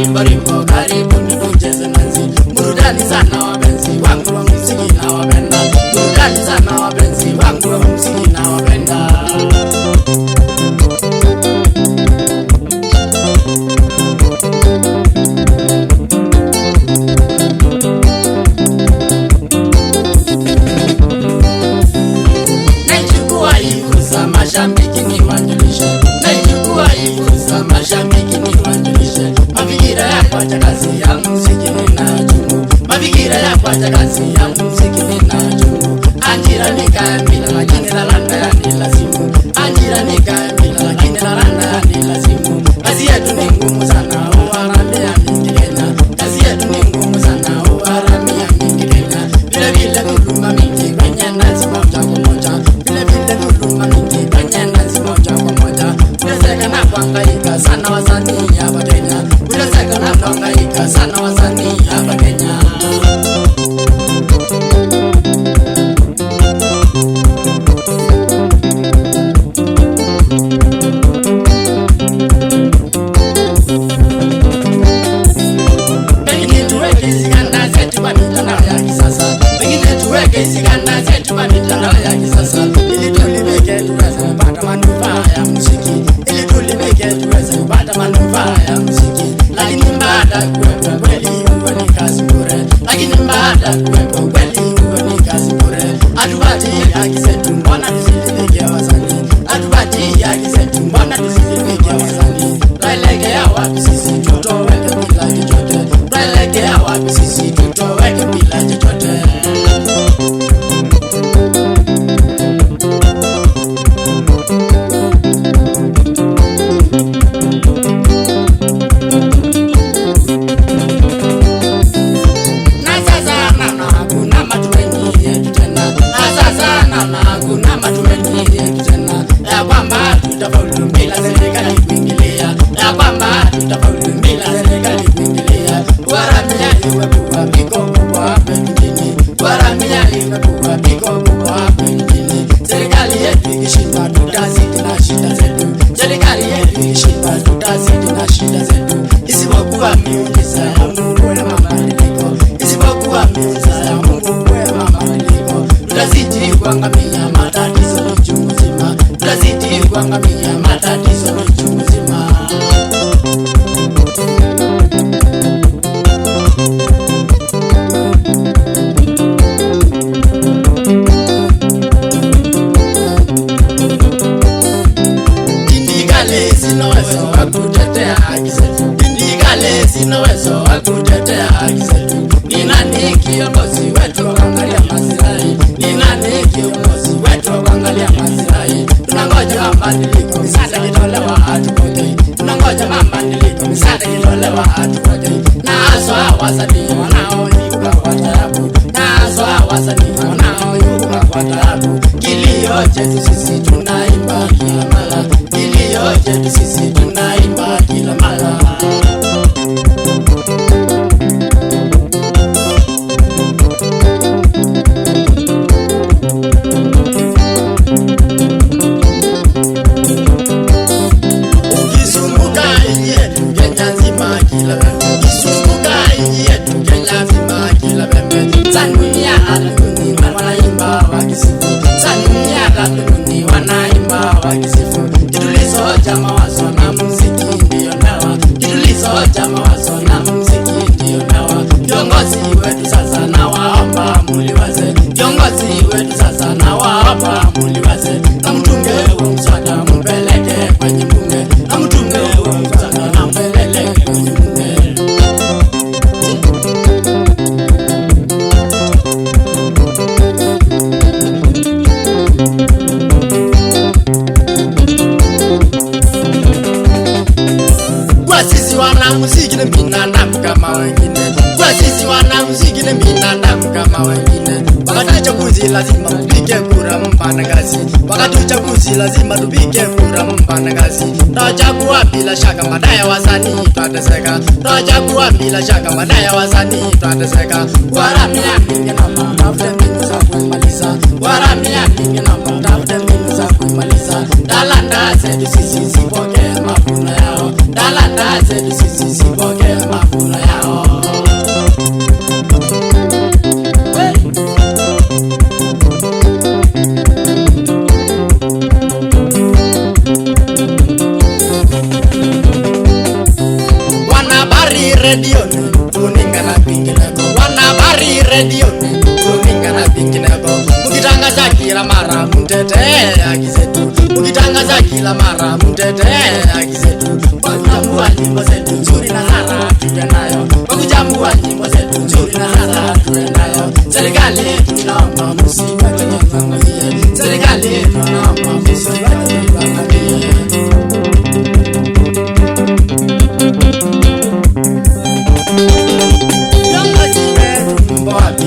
rimbo rimbo karibuni tucheze nanzi. Burudani sana wapenzi wangu wa muziki na wapenda. Burudani sana wapenzi wangu wa muziki na wapenda. Naichukua hii fursa mashabiki niwajulishe. Naichukua hii fursa mashabiki niwajulishe. Mafikira ya kuacha kazi ya muziki ninayo. Mafikira ya kuacha kazi ya muziki ninayo. Ajira ni kabila lakini talanta ni lazimu. Ajira ni kabila lakini talanta ni lazimu. Kazi yetu ni ngumu sana, uharamia mingi Kenya. Kazi yetu ni ngumu sana, uharamia mingi Kenya. Vile vile dhuluma mingi kwenye nazi moja kwa moja. Vile vile dhuluma mingi kwenye nazi moja kwa moja. Unateseka na kuhangaika sana wasanii hapa Kenya. Unateseka na kuhangaika sana wasanii hapa Kenya. Isikanda zetu kwa mitandao ya kisasa. Ili tulibeke tuweze kupata manufaa ya muziki. Ili tulibeke tuweze kupata manufaa ya muziki. Lakini baada kuwepo kweli huo ni kazi bure. Lakini baada kuwepo kweli huo ni kazi bure. Hatupati haki zetu, mbona tusizileke wasanii? Hatupati haki zetu, mbona tusizileke wasanii? Tuelekea wapi sisi tutoweke bila chochote? Tuelekea wapi sisi tutoweke bila chochote? Isipokuwa miujiza ya Mungu na mabadiliko. Isipokuwa miujiza ya Mungu na mabadiliko. Tutazidi kuangamia, matatizo ni chungu nzima. Tutazidi kuangamia, matatizo ni chungu nzima. Tindikale sina uwezo wa kutetea haki zetu. Tindikale sina uwezo wa kutetea haki zetu. Ni nani kiongozi wetu wa kuangalia maslahi? Ni nani kiongozi wetu wa kuangalia maslahi? Tunangoja mabadiliko, misaada kitolewa hatupokei. Tunangoja mabadiliko, misaada kitolewa hatupokei. Na haswa wasanii wanaoibuka kwa taabu. Na haswa wasanii wanaoibuka kwa taabu. Kilio chetu sisi tunaimba kila mara. Kilio chetu sisi tunaimba kila mara. Ukizunguka nchi yetu Kenya nzima kila pembe. Ukizunguka nchi yetu Kenya nzima kila pembe. Tanzania aluni wanaimba wakisifu. Tanzania aluni wanaimba wakisifu. Kitulizo cha mawazo na muziki ndio dawa. Kitulizo cha mawazo na muziki ndio dawa. Viongozi wetu sasa na waomba muliwaze. Viongozi wetu sasa na waomba muliwaze. Na mtunge wa mswada mpeleke kwenye bunge. Na mtunge wa mswada na mpeleke kwenye bunge. Kwa sisi wanamuziki ni binadamu kama wengine. Kwa sisi wanamuziki ni binadamu kama wengine. Wakati uchaguzi lazima tupige kura mpandagazi. Wakati uchaguzi lazima tupige kura mpandagazi. Tutachagua bila shaka, baadaye wasanii tutateseka. Tutachagua bila shaka, baadaye wasanii tutateseka. Waramia mingi na tafute mbinu za kuimaliza. Waramia mingi na tafute mbinu za kuimaliza. Talanta zetu sisi zipokee mavuno yao. Talanta zetu sisi zipokee mavuno Ukitangaza kila mara mtetee haki zetu, ukitangaza kila mara mtetee haki zetu. Kwa kujambua nyimbo zetu nzuri na hara tuendayo, kwa kujambua nyimbo zetu nzuri na hara tuendayo. Serikali tunaomba msipate kuangalia, serikali tunaomba msipate kuangalia.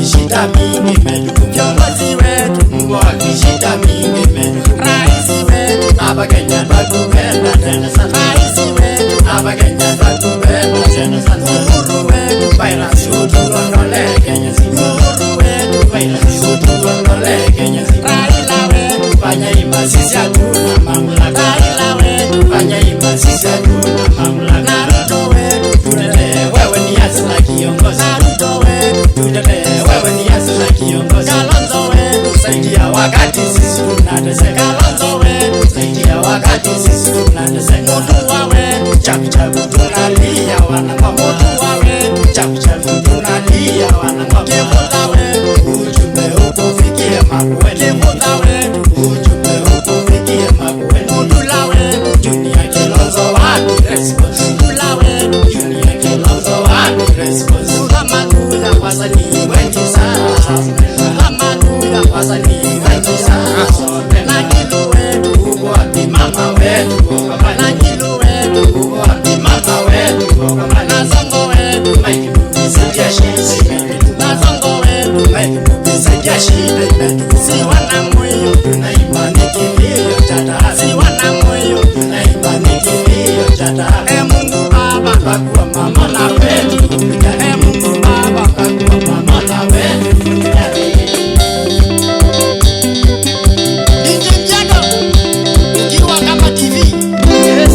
Shida mingi medu, kiongozi wetu mboa shida mingi medu. Raisi wetu hapa Kenya twatupenda tena sana. Raisi wetu hapa Kenya twatupenda tena sana. Uhuru wetu virus utuondole Kenya nzima. Uhuru wetu virus utuondole Kenya nzima. Raila wetu fanya hima sisi hatuna mamlaka. Raila wetu fanya hima sisi hatuna mamlaka. Na Ruto wetu tuendelee, wewe ni asila kiongozi. Na Ruto wetu tuendelee, wewe ni asila kiongozi. Kalonzo wetu saidia wakati sisi tunateseka. Kalonzo wetu saidia wakati sisi tunateseka. Mutua wetu chapu chapu tunalia wanangwa. Mutua wetu chapu chapu tunalia wanangwa. Kifuta wetu ujumbe ukufikie Makueni. Kifuta wetu ujumbe ukufikie Makueni. Mutula wetu Junior Kilonzo wapi response. Mutula wetu Junior Kilonzo wapi response. Kama tuya wasanii wengi sana, kama tuya wasanii wengi sana. Na Ngilu wetu uko wapi mama wetu, na Ngilu wetu uko wapi mama wetu. Na Songo wetu Mike Mbuvi shida, na Songo wetu Mike Mbuvi shida. Si wana moyo tunaimba nikilio chata, si wana moyo tunaimba nikilio chata. Mungu Baba kwa kuwa mama na wetu, Mungu Baba kwa kuwa mama na wetu. DJ Mjado ukiwa kama TV. Yes.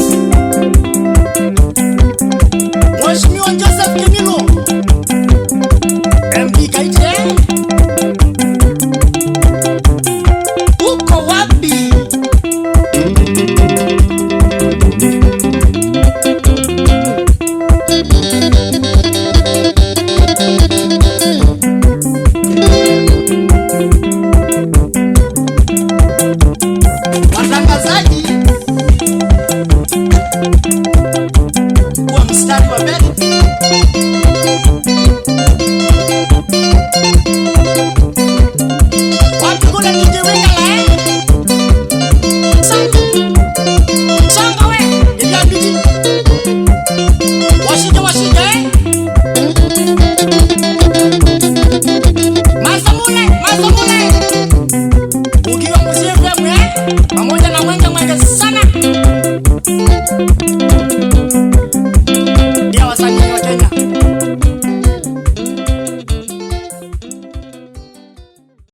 Mheshimiwa Joseph Kimilo MP Kaite, uko wapi? Watangazaji kwa mstari wa mbele. Watu kule nijiweka la